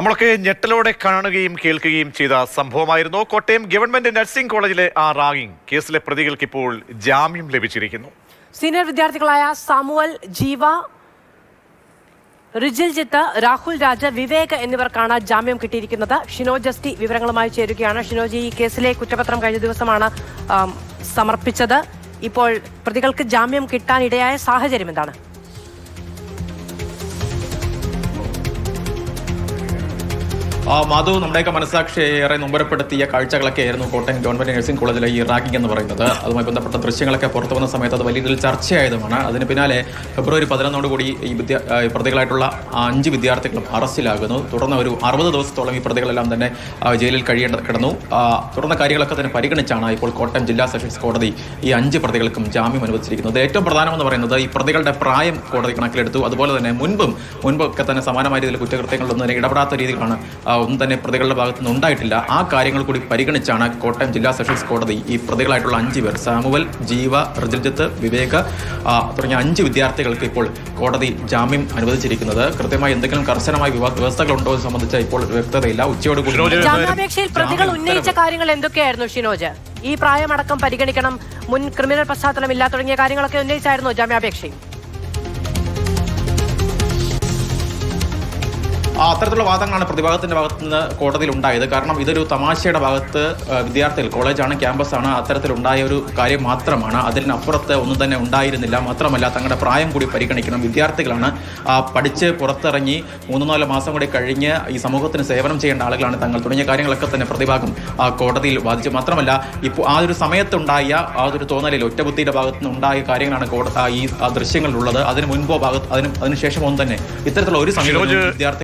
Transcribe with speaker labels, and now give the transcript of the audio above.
Speaker 1: നമ്മളൊക്കെ ഞെട്ടലോടെ കാണുകയും കേൾക്കുകയും ചെയ്ത സംഭവമായിരുന്നു. കോട്ടയം ഗവൺമെന്റ് നഴ്സിംഗ് കോളേജിലെ ആ റാഗിംഗ് കേസിലെ പ്രതികൾക്ക് ഇപ്പോൾ ജാമ്യം ലഭിച്ചിരിക്കുന്നു.
Speaker 2: സീനിയർ വിദ്യാർത്ഥികളായ സാമുവൽ, ജീവ, റിജിൽജിത്ത്, രാഹുൽ രാജ, വിവേക് എന്നിവർക്കാണ് ജാമ്യം കിട്ടിയിരിക്കുന്നത്. ഷിനോജ് ജസ്റ്റി വിവരങ്ങളുമായി ചേരുകയാണ്. ഷിനോജ്, ഈ കേസിലെ കുറ്റപത്രം കഴിഞ്ഞ ദിവസമാണ് സമർപ്പിച്ചത്. ഇപ്പോൾ പ്രതികൾക്ക് ജാമ്യം കിട്ടാനിടയായ സാഹചര്യം എന്താണ്?
Speaker 3: മാധു, നമ്മുടെയൊക്കെ മനസ്സാക്ഷി ഏറെ നൊമ്പരപ്പെടുത്തിയ കാഴ്ചകളൊക്കെ ആയിരുന്നു കോട്ടയം ഗവൺമെന്റ് നഴ്സിംഗ് കോളേജിലെ ഈ റാഗിംഗ് എന്ന് പറയുന്നത്. അതുമായി ബന്ധപ്പെട്ട ദൃശ്യങ്ങളൊക്കെ പുറത്തു വന്ന സമയത്ത് അത് വലിയ രീതിയിൽ ചർച്ചയായതുമാണ്. അതിന് പിന്നാലെ ഫെബ്രുവരി 11 ഈ പ്രതികളായിട്ടുള്ള 5 വിദ്യാർത്ഥികളും അറസ്റ്റിലാകുന്നു. തുടർന്ന് ഒരു 60 ദിവസത്തോളം ഈ പ്രതികളെല്ലാം തന്നെ ജയിലിൽ കിടന്നു. തുടർന്ന കാര്യങ്ങളൊക്കെ തന്നെ പരിഗണിച്ചാണ് ഇപ്പോൾ കോട്ടയം ജില്ലാ സെഷൻസ് കോടതി ഈ 5 പ്രതികൾക്കും ജാമ്യം അനുവദിച്ചിരിക്കുന്നത്. ഏറ്റവും പ്രധാനമെന്ന് പറയുന്നത് ഈ പ്രതികളുടെ പ്രായം കോടതി കണക്കിലെടുത്തു. അതുപോലെ തന്നെ മുൻപൊക്കെ തന്നെ സമാനമായ രീതിയിൽ കുറ്റകൃത്യങ്ങളിലൊന്നും തന്നെ ഇടപെടാത്ത രീതിയിലാണ് ഒന്നും തന്നെ പ്രതികളുടെ ഭാഗത്തു നിന്ന് ഉണ്ടായിട്ടില്ല. ആ കാര്യങ്ങൾ കൂടി പരിഗണിച്ചാണ് കോട്ടയം ജില്ലാ സെഷൻസ് കോടതി ഈ പ്രതികളായിട്ടുള്ള 5 പേർ, സാമുവൽ, ജീവ, റിജിൽജിത്ത്, വിവേക് തുടങ്ങിയ 5 വിദ്യാർത്ഥികൾക്ക് ഇപ്പോൾ കോടതി ജാമ്യം അനുവദിച്ചിരിക്കുന്നത്. കൃത്യമായി എന്തെങ്കിലും കർശനമായ വ്യവസ്ഥകളുണ്ടോ എന്ന് സംബന്ധിച്ച് ഇപ്പോൾ വ്യക്തതയില്ല. ഉച്ചയോടുകൂടി
Speaker 2: ജാമ്യാപേക്ഷയിൽ പ്രതികൾ ഉന്നയിച്ച കാര്യങ്ങൾ എന്തൊക്കെയായിരുന്നു ഷിനോജ്? ഈ പ്രായമടക്കം പരിഗണിക്കണം, മുൻ ക്രിമിനൽ പശ്ചാത്തലമില്ല തുടങ്ങിയ കാര്യങ്ങളൊക്കെ ഉന്നയിച്ചായിരുന്നു ജാമ്യാപേക്ഷയിൽ?
Speaker 3: അത്തരത്തിലുള്ള വാദങ്ങളാണ് പ്രതിഭാഗത്തിന്റെ ഭാഗത്ത് നിന്ന് കോടതിയിൽ ഉണ്ടായത്. കാരണം ഇതൊരു തമാശയുടെ ഭാഗത്ത് വിദ്യാർത്ഥികൾ, കോളേജാണ്, ക്യാമ്പസാണ്, അത്തരത്തിലുണ്ടായ ഒരു കാര്യം മാത്രമാണ്. അതിനപ്പുറത്ത് ഒന്നും തന്നെ ഉണ്ടായിരുന്നില്ല. മാത്രമല്ല തങ്ങളുടെ പ്രായം കൂടി പരിഗണിക്കണം. വിദ്യാർത്ഥികളാണ്, പഠിച്ച് പുറത്തിറങ്ങി 3-4 മാസം കൂടി കഴിഞ്ഞ് ഈ സമൂഹത്തിന് സേവനം ചെയ്യേണ്ട ആളുകളാണ് തങ്ങൾ തുടങ്ങിയ കാര്യങ്ങളൊക്കെ തന്നെ പ്രതിഭാഗം കോടതിയിൽ വാദിച്ചു. മാത്രമല്ല ഇപ്പോൾ ആ ഒരു സമയത്തുണ്ടായ ആ ഒരു തോന്നലിൽ ഒറ്റബുദ്ധിയുടെ ഭാഗത്ത് നിന്ന് ഉണ്ടായ കാര്യങ്ങളാണ് ഈ ദൃശ്യങ്ങളിലുള്ളത്. അതിന് മുൻപോ അതിനുശേഷമോ ഒന്നും തന്നെ ഇത്തരത്തിലുള്ള ഒരു സമീപനം വിദ്യാർത്ഥി